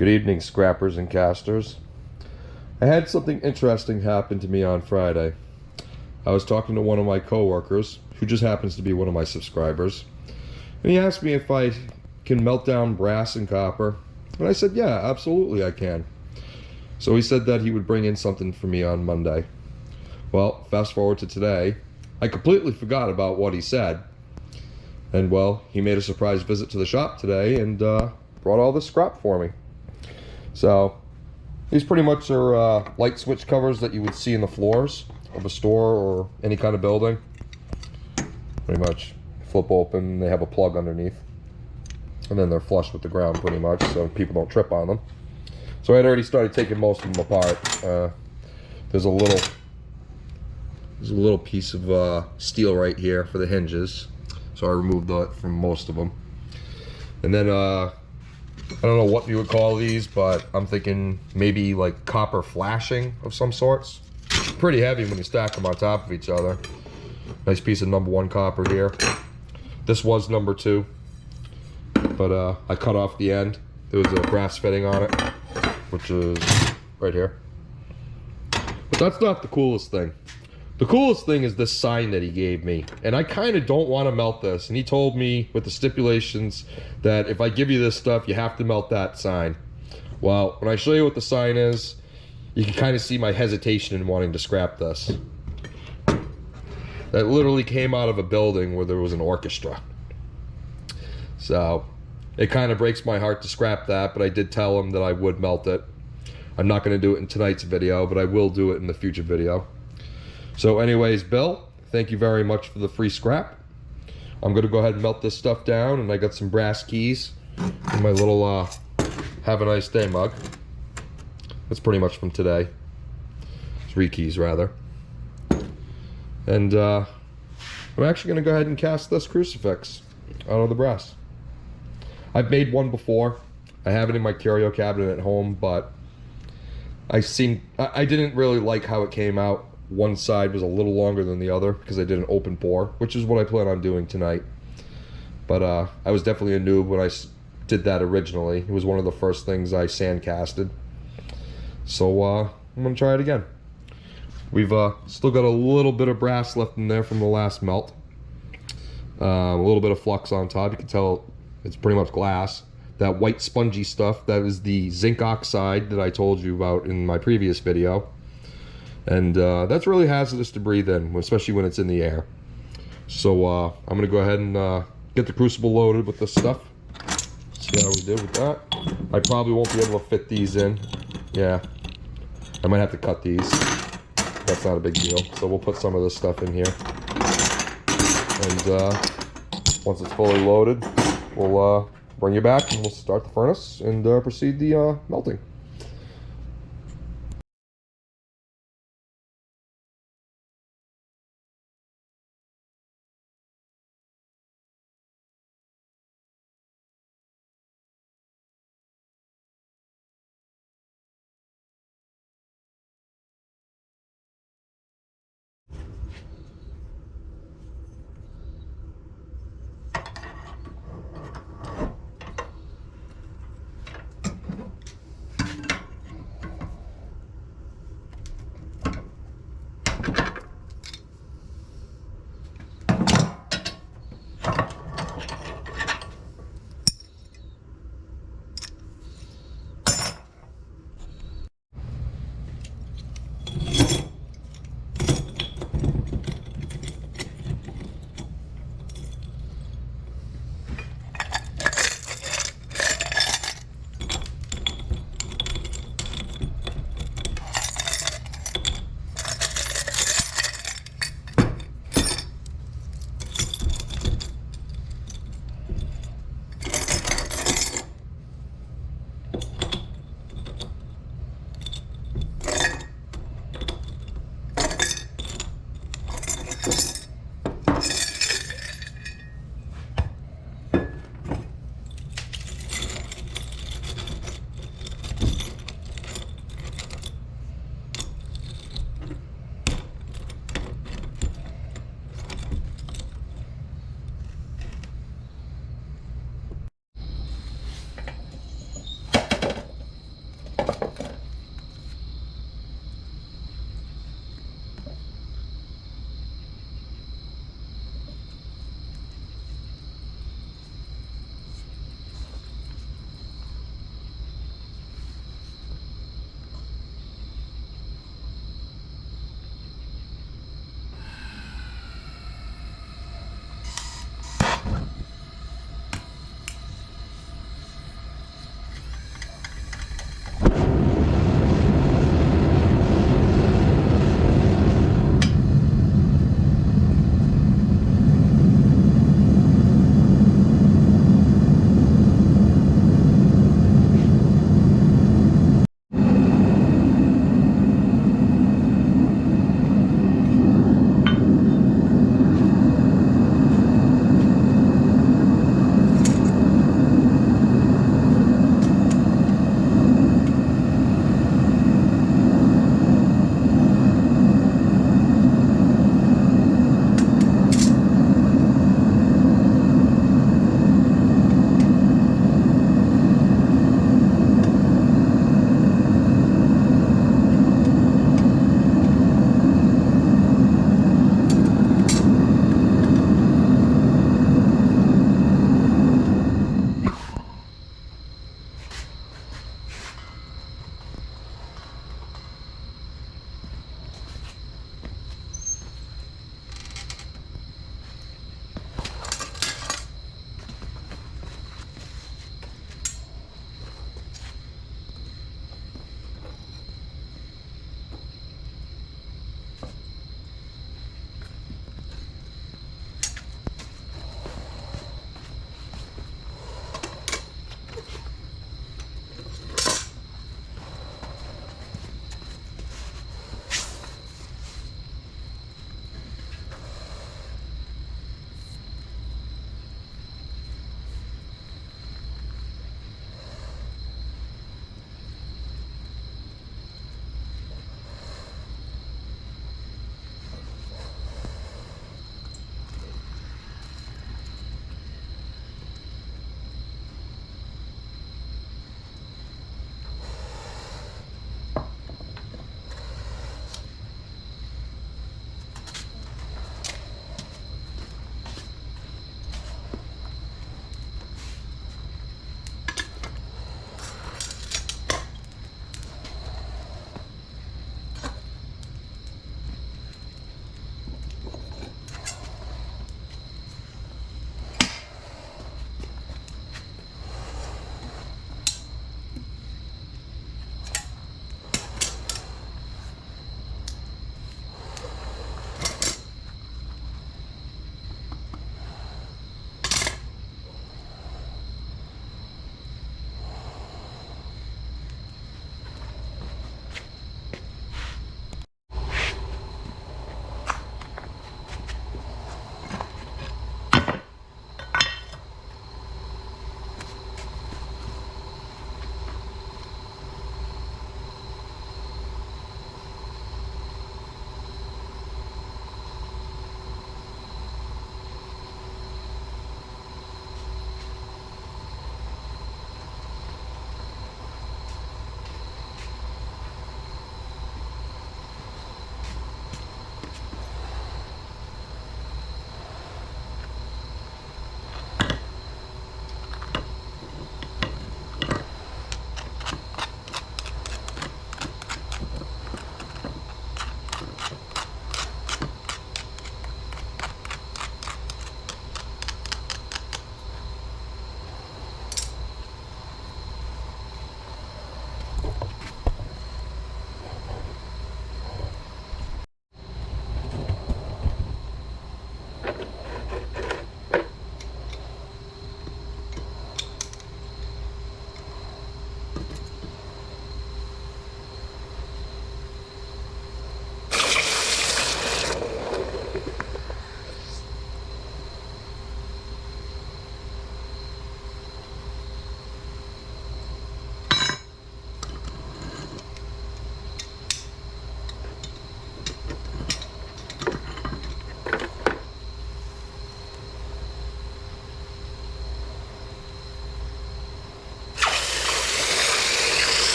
Good evening, scrappers and casters. I had something interesting happen to me on Friday. I was talking to one of my coworkers, who just happens to be one of my subscribers, and he asked me if I can melt down brass and copper, and I said, yeah, absolutely I can. So he said that he would bring in something for me on Monday. Well, fast forward to today, I completely forgot about what he said, and well, he made a surprise visit to the shop today and brought all this scrap for me. So these pretty much are light switch covers that you would see in the floors of a store or any kind of building. Pretty much flip open, they have a plug underneath, and then they're flush with the ground pretty much, so people don't trip on them. So I had already started taking most of them apart. There's a little piece of steel right here for the hinges, so I removed that from most of them. And then I don't know what you would call these, but I'm thinking maybe like copper flashing of some sorts. Pretty heavy when you stack them on top of each other. Nice piece of #1 copper here. This was #2, but I cut off the end. There was a brass fitting on it, which is right here. But that's not the coolest thing. The coolest thing is this sign that he gave me, and I kind of don't want to melt this, and he told me with the stipulations that if I give you this stuff, you have to melt that sign. Well, when I show you what the sign is, you can kind of see my hesitation in wanting to scrap this. That literally came out of a building where there was an orchestra. So it kind of breaks my heart to scrap that, but I did tell him that I would melt it. I'm not going to do it in tonight's video, but I will do it in the future video. So anyways, Bill, thank you very much for the free scrap. I'm going to go ahead and melt this stuff down, and I got some brass keys in my little have a nice day mug. That's pretty much from today. 3 keys rather. And I'm actually going to go ahead and cast this crucifix out of the brass. I've made one before. I have it in my curio cabinet at home, but I didn't really like how it came out. One side was a little longer than the other because I did an open pour, which is what I plan on doing tonight. But I was definitely a noob when I did that originally. It was one of the first things I sand casted. So I'm going to try it again. We've still got a little bit of brass left in there from the last melt. A little bit of flux on top. You can tell it's pretty much glass. That white spongy stuff, that is the zinc oxide that I told you about in my previous video. And that's really hazardous to breathe in, especially when it's in the air. So I'm going to go ahead and get the crucible loaded with this stuff. See how we did with that. I probably won't be able to fit these in. Yeah, I might have to cut these. That's not a big deal. So we'll put some of this stuff in here. And once it's fully loaded, we'll bring you back and we'll start the furnace and proceed the melting.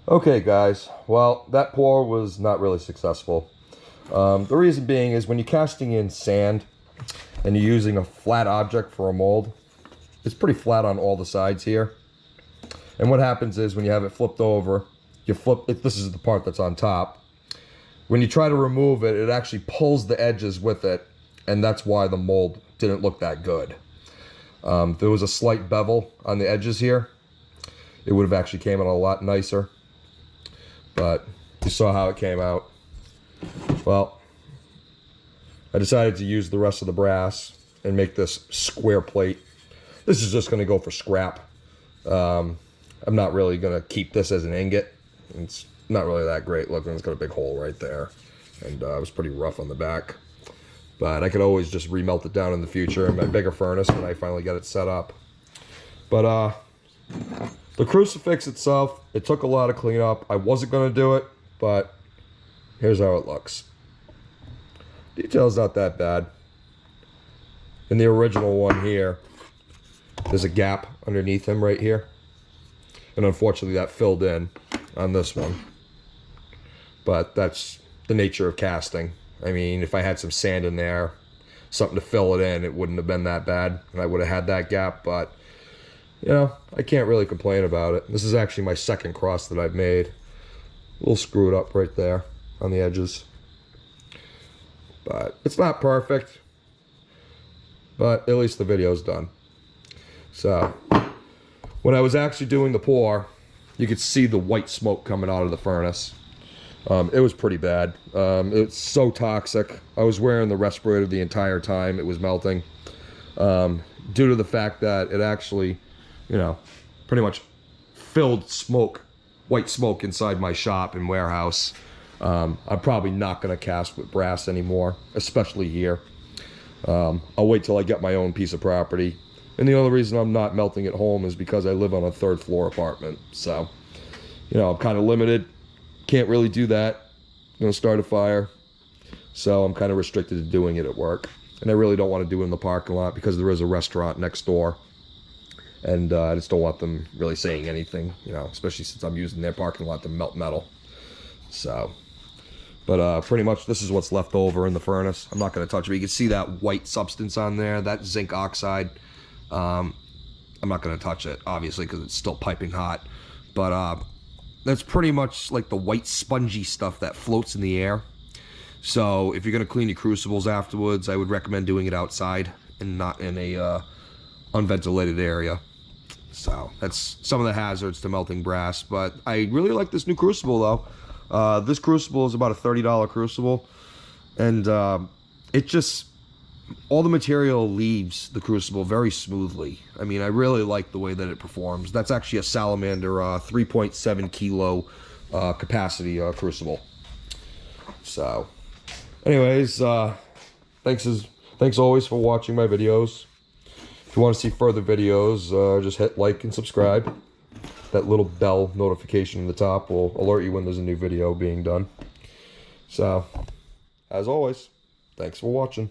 Okay guys, well that pour was not really successful. The reason being is when you're casting in sand and you're using a flat object for a mold, it's pretty flat on all the sides here. And what happens is when you have it flipped over, you flip it, this is the part that's on top. When you try to remove it, it actually pulls the edges with it, and that's why the mold didn't look that good. There was a slight bevel on the edges here. It would have actually came out a lot nicer, but you saw how it came out. Well, I decided to use the rest of the brass and make this square plate. This is just going to go for scrap. I'm not really going to keep this as an ingot. It's not really that great looking. It's got a big hole right there, and it was pretty rough on the back. But I could always just remelt it down in the future in my bigger furnace when I finally get it set up. But the crucifix itself, it took a lot of cleanup. I wasn't going to do it, but here's how it looks. Detail's not that bad. In the original one here, there's a gap underneath him right here. And unfortunately that filled in on this one. But that's the nature of casting. I mean, if I had some sand in there, something to fill it in, it wouldn't have been that bad. And I would have had that gap, but, you know, I can't really complain about it. This is actually my second cross that I've made. A little screwed up right there on the edges. But it's not perfect. But at least the video's done. So, when I was actually doing the pour, you could see the white smoke coming out of the furnace. It was pretty bad. It's so toxic. I was wearing the respirator the entire time it was melting. Due to the fact that it actually, you know, pretty much filled smoke, white smoke inside my shop and warehouse. I'm probably not going to cast with brass anymore, especially here. I'll wait till I get my own piece of property. And the only reason I'm not melting at home is because I live on a 3rd floor apartment. So, you know, I'm kind of limited. Can't really do that. I'm going to start a fire. So I'm kind of restricted to doing it at work. And I really don't want to do it in the parking lot because there is a restaurant next door. And I just don't want them really saying anything, you know, especially since I'm using their parking lot to melt metal. So, but pretty much this is what's left over in the furnace. I'm not going to touch it. You can see that white substance on there, that zinc oxide. I'm not going to touch it, obviously, because it's still piping hot. But that's pretty much like the white spongy stuff that floats in the air. So if you're going to clean your crucibles afterwards, I would recommend doing it outside and not in a unventilated area. So that's some of the hazards to melting brass. But I really like this new crucible, though. This crucible is about a $30 crucible. And it just... all the material leaves the crucible very smoothly. I mean, I really like the way that it performs. That's actually a Salamander 3.7 kilo capacity crucible. So, anyways, thanks always for watching my videos. If you want to see further videos, just hit like and subscribe. That little bell notification in the top will alert you when there's a new video being done. So, as always, thanks for watching.